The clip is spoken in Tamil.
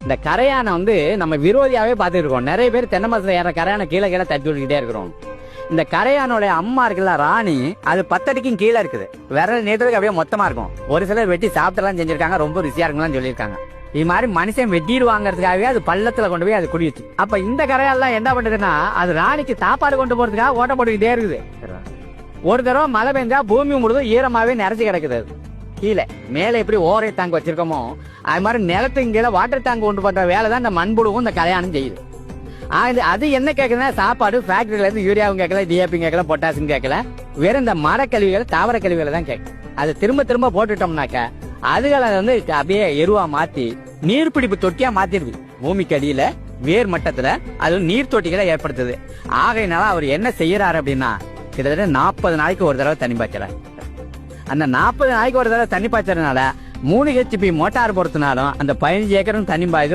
இந்த கரையானை வந்து நம்ம விரோதியாவே பார்த்துட்டு இருக்கோம். நிறைய பேர் தென்னை மரத்துல ஏற கரையானை கீழே கீழே தட்டி விட்டுக்கிட்டே இருக்கிறோம். இந்த கரையானோட அம்மா இருக்குல்ல ராணி, அது 10 அடிக்கும் கீழே இருக்குது. விரல் நீட்டுறதுக்கு அப்படியே மொத்தமா இருக்கும். ஒரு சிலர் வெட்டி சாப்பிட்டெல்லாம் செஞ்சிருக்காங்க, ரொம்ப ருசியா இருக்கும்லாம் சொல்லியிருக்காங்க. இது மாதிரி மனுஷன் வெட்டிடுவாங்கிறதுக்காகவே அது பள்ளத்துல கொண்டு போய் அது குடிச்சு. அப்ப இந்த கரையாலாம் என்ன பண்றதுன்னா, அது ராணிக்கு சாப்பாடு கொண்டு போறதுக்காக ஓட்ட போட்டுக்கிட்டே இருக்குது. ஒரு தடவை மழை பெஞ்சா பூமி முழுதும் ஈரமாவே நிறைஞ்சு கிடக்குது. கீழே மேல எப்படி ஓரை டேங்க் வச்சிருக்கோமோ அது மாதிரி நிலத்துக்கு கீழே வாட்டர் டேங்க் கொண்டு பண்ற வேலை தான் இந்த மண்புழுவும் இந்த கரையானும் செய்யுது. அது என்ன கேட்குதுன்னா, சாப்பாடு ஃபேக்டரியில இருந்து யூரியாவும் கேட்கல, டிஏபி கேட்கல, பொட்டாசியம் கேட்கல, வெறும் இந்த மரக்கழிவுகள் தாவர கழிவுகளை தான் கேட்கும். அதை திரும்ப திரும்ப போட்டுட்டோம்னாக்க அதுகளை வந்து அப்படியே எருவா மாத்தி நீர்பிடிப்பு தொட்டியா மாத்திருது. பூமிக்கு அடியில வேர் மட்டத்துல அது நீர் தொட்டிகளை ஏற்படுத்துது. ஆகையினால அவர் என்ன செய்யறாரு அப்படின்னா, கிட்டத்தட்ட 40 நாளைக்கு ஒரு தடவை தண்ணி பாய்ச்சறாரு. அந்த 40 நாளைக்கு ஒரு தடவை தண்ணி பாய்ச்சறதுனால 3 HP மோட்டார் பொறுத்தினாலும் அந்த 15 ஏக்கரும் தண்ணி பாயுது.